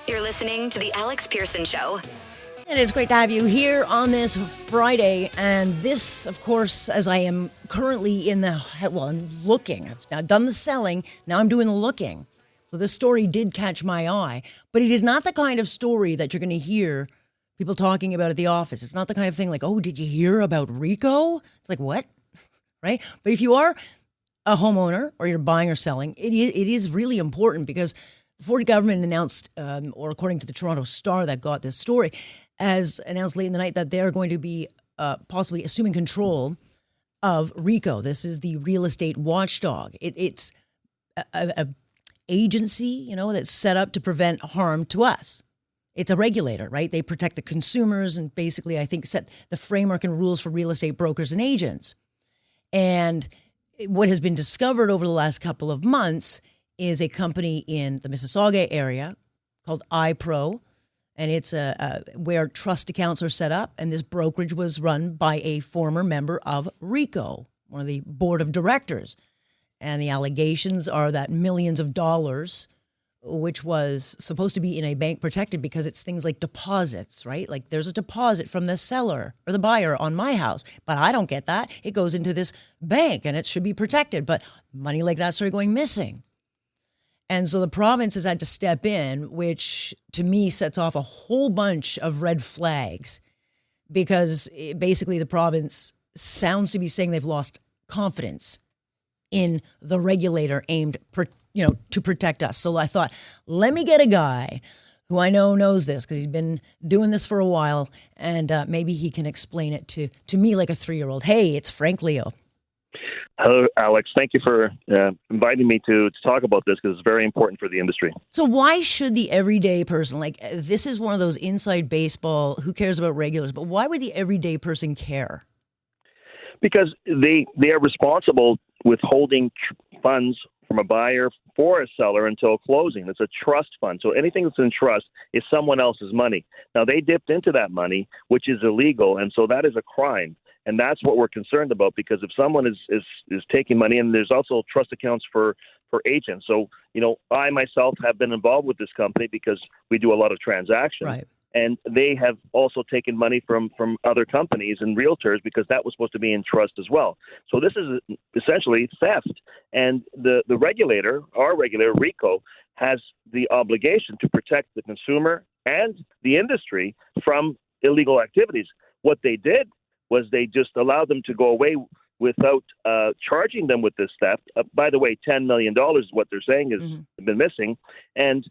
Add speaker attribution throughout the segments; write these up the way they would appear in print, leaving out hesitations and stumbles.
Speaker 1: You're listening to The Alex Pierson Show.
Speaker 2: It is great to have you here on this Friday. And this, of course, as I am currently I'm looking. I've now done the selling. Now I'm doing the looking. So this story did catch my eye. But it is not the kind of story that you're going to hear people talking about at the office. It's not the kind of thing like, oh, did you hear about RECO? It's like, what? Right? But if you are a homeowner or you're buying or selling, it is really important because the Ford government announced, or according to the Toronto Star that got this story, has announced late in the night that they're going to be possibly assuming control of RECO. This is the real estate watchdog. It's a agency, that's set up to prevent harm to us. It's a regulator, right? They protect the consumers and basically, I think, set the framework and rules for real estate brokers and agents. And what has been discovered over the last couple of months is a company in the Mississauga area called iPro, and it's where trust accounts are set up. And this brokerage was run by a former member of RECO, one of the board of directors. And the allegations are that millions of dollars, which was supposed to be in a bank protected because it's things like deposits, right? Like there's a deposit from the seller or the buyer on my house, but I don't get that. It goes into this bank and it should be protected. But money like that started going missing. And so the province has had to step in, which to me sets off a whole bunch of red flags because basically the province sounds to be saying they've lost confidence in the regulator aimed, to protect us. So I thought, let me get a guy who I know knows this because he's been doing this for a while, and maybe he can explain it to me like a 3-year-old. Hey, it's Frank Leo.
Speaker 3: Hello, Alex. Thank you for inviting me to talk about this because it's very important for the industry.
Speaker 2: So why should the everyday person, this is one of those inside baseball, who cares about regulars, but why would the everyday person care?
Speaker 3: Because they are responsible with holding funds from a buyer for a seller until closing. It's a trust fund. So anything that's in trust is someone else's money. Now, they dipped into that money, which is illegal, and so that is a crime. And that's what we're concerned about because if someone is taking money, and there's also trust accounts for agents. So, I myself have been involved with this company because we do a lot of transactions.
Speaker 2: Right.
Speaker 3: And they have also taken money from other companies and realtors because that was supposed to be in trust as well. So this is essentially theft. And the regulator, our regulator, RECO, has the obligation to protect the consumer and the industry from illegal activities. What they did was they just allowed them to go away without charging them with this theft. By the way, $10 million is what they're saying has been missing. And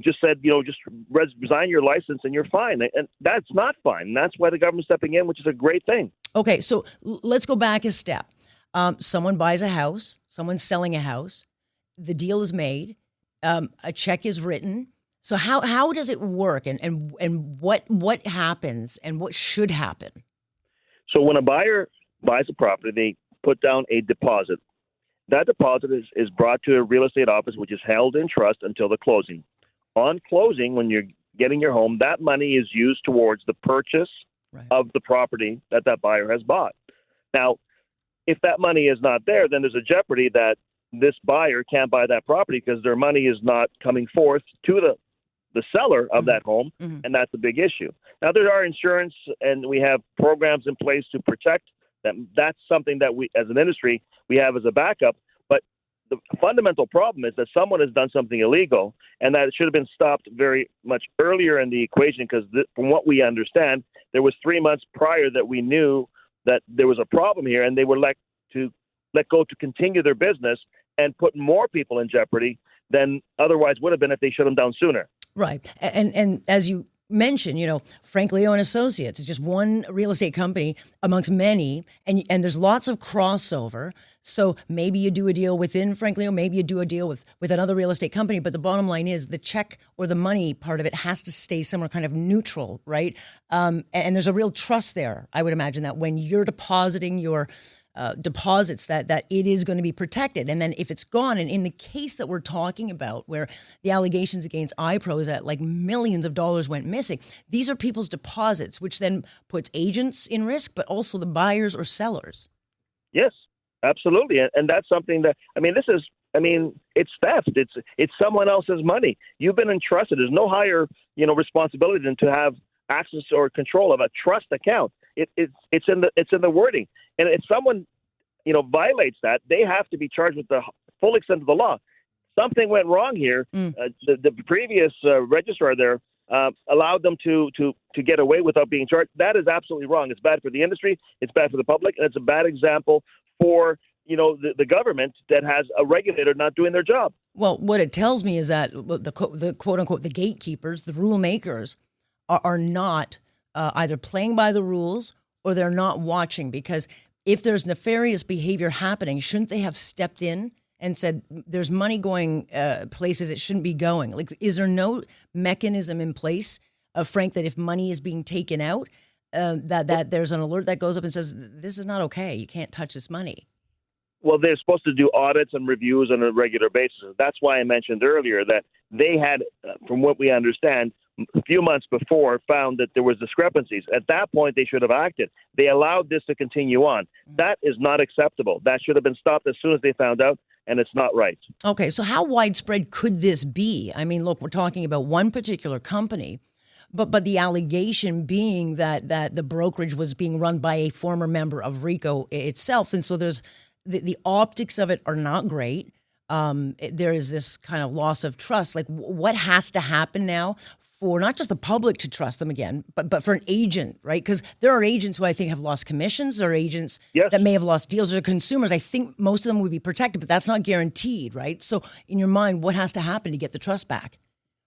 Speaker 3: just said, just resign your license and you're fine. And that's not fine. And that's why the government's stepping in, which is a great thing.
Speaker 2: Okay, so let's go back a step. Someone buys a house. Someone's selling a house. The deal is made. A check is written. So how does it work? And what happens and what should happen?
Speaker 3: So when a buyer buys a property, they put down a deposit. That deposit is brought to a real estate office, which is held in trust until the closing. On closing, when you're getting your home, that money is used towards the purchase of the property that buyer has bought. Now, if that money is not there, then there's a jeopardy that this buyer can't buy that property because their money is not coming forth to the seller of that home, and that's a big issue. Now, there are insurance, and we have programs in place to protect them. That's something that we, as an industry, we have as a backup. But the fundamental problem is that someone has done something illegal, and that it should have been stopped very much earlier in the equation because from what we understand, there was 3 months prior that we knew that there was a problem here, and they were let go to continue their business and put more people in jeopardy than otherwise would have been if they shut them down sooner.
Speaker 2: Right. And as you mentioned, Frank Leo and Associates is just one real estate company amongst many, and there's lots of crossover. So maybe you do a deal within Frank Leo, maybe you do a deal with another real estate company, but the bottom line is the check or the money part of it has to stay somewhere kind of neutral, right? And there's a real trust there, I would imagine, that when you're depositing your deposits that it is going to be protected. And then if it's gone, and in the case that we're talking about where the allegations against iPro is that millions of dollars went missing, these are people's deposits, which then puts agents in risk, but also the buyers or sellers.
Speaker 3: Yes, absolutely. And that's something that, this is I mean, it's theft. It's someone else's money. You've been entrusted. There's no higher, responsibility than to have access or control of a trust account. It's in the wording. And if someone, violates that, they have to be charged with the full extent of the law. Something went wrong here. The previous registrar there allowed them to get away without being charged. That is absolutely wrong. It's bad for the industry. It's bad for the public, and it's a bad example for the government that has a regulator not doing their job.
Speaker 2: Well, what it tells me is that the quote unquote the gatekeepers, the rule makers, are not either playing by the rules or they're not watching. Because if there's nefarious behavior happening, shouldn't they have stepped in and said, there's money going places it shouldn't be going? Like, is there no mechanism in place, Frank, that if money is being taken out, that there's an alert that goes up and says, this is not okay, you can't touch this money?
Speaker 3: Well, they're supposed to do audits and reviews on a regular basis. That's why I mentioned earlier that they had, from what we understand, a few months before, found that there was discrepancies. At that point, they should have acted. They allowed this to continue on. That is not acceptable. That should have been stopped as soon as they found out, and it's not right. Okay,
Speaker 2: so how widespread could this be? I mean, look, we're talking about one particular company, but the allegation being that the brokerage was being run by a former member of RECO itself, and so there's the optics of it are not great. There is this kind of loss of trust. Like, what has to happen now for not just the public to trust them again, but for an agent, right? Because there are agents who I think have lost commissions. There are agents that may have lost deals. There are consumers. I think most of them would be protected, but that's not guaranteed, right? So in your mind, what has to happen to get the trust back?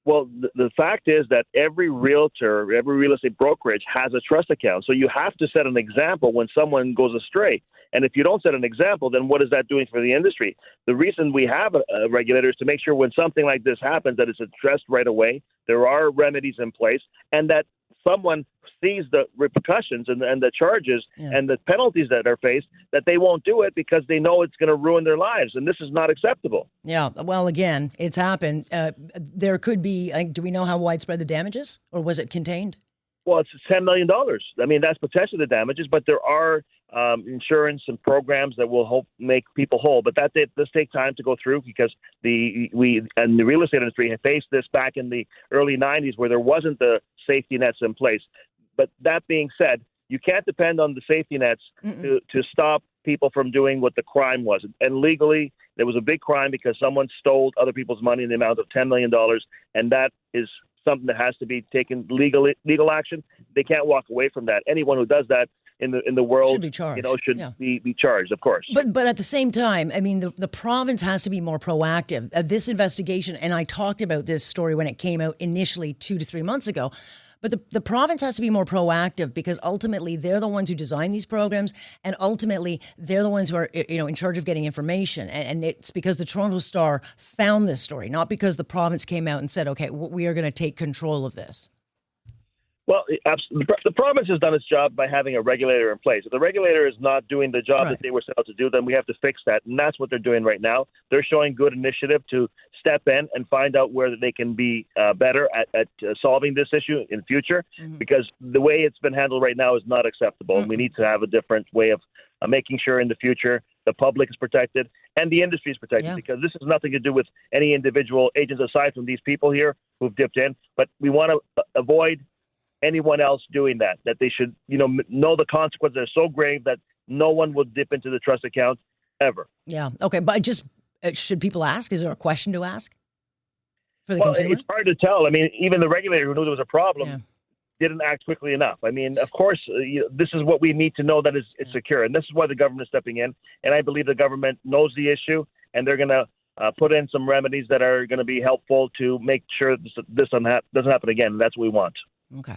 Speaker 3: Well, the fact is that every realtor, every real estate brokerage has a trust account. So you have to set an example when someone goes astray. And if you don't set an example, then what is that doing for the industry? The reason we have a regulator is to make sure when something like this happens that it's addressed right away, there are remedies in place, and that someone sees the repercussions and the charges and the penalties that are faced, that they won't do it because they know it's going to ruin their lives. And this is not acceptable. Yeah.
Speaker 2: Well, again, it's happened. There could be, do we know how widespread the damage is, or was it contained?
Speaker 3: Well, it's $10 million. I mean, that's potentially the damages, but there are insurance and programs that will make people whole. But that does take time to go through, because the real estate industry had faced this back in the early 90s where there wasn't the safety nets in place. But that being said, you can't depend on the safety nets to stop people from doing what the crime was. And legally, there was a big crime because someone stole other people's money in the amount of $10 million, and that is something that has to be taken legal action. They can't walk away from that. Anyone who does that in the world
Speaker 2: should be charged.
Speaker 3: Be charged, of course.
Speaker 2: But at the same time, I mean, the province has to be more proactive. This investigation, and I talked about this story when it came out initially 2 to 3 months ago, but the province has to be more proactive, because ultimately they're the ones who design these programs, and ultimately they're the ones who are in charge of getting information. And it's because the Toronto Star found this story, not because the province came out and said, okay, we are going to take control of this.
Speaker 3: Well, the province has done its job by having a regulator in place. If the regulator is not doing the job that they were set out to do, then we have to fix that. And that's what they're doing right now. They're showing good initiative to step in and find out where they can be better at solving this issue in the future, because the way it's been handled right now is not acceptable. And we need to have a different way of making sure in the future the public is protected and the industry is protected, because this has nothing to do with any individual agents aside from these people here who've dipped in. But we want to avoid anyone else doing that they should, know the consequences are so grave that no one will dip into the trust account ever. Yeah. Okay. But just, should people ask? Is there a question to ask for the consumer? It's hard to tell. I mean, even the regulator who knew there was a problem didn't act quickly enough. I mean, of course, this is what we need to know, that it's secure. And this is why the government is stepping in. And I believe the government knows the issue, and they're going to put in some remedies that are going to be helpful to make sure this doesn't happen again. And that's what we want. Okay.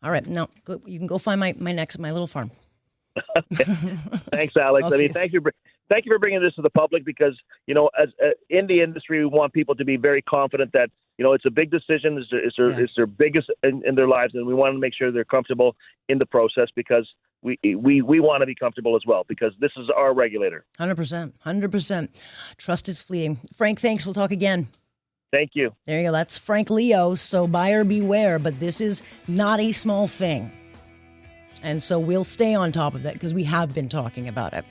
Speaker 3: All right. Now, you can go find my little farm. Thanks, Alex. Thank you for bringing this to the public, because, as in the industry, we want people to be very confident that, it's a big decision. It's their biggest in their lives. And we want to make sure they're comfortable in the process, because we want to be comfortable as well, because this is our regulator. 100%. Trust is fleeting. Frank, thanks. We'll talk again. Thank you. There you go. That's Frank Leo. So buyer beware, but this is not a small thing. And so we'll stay on top of that, because we have been talking about it.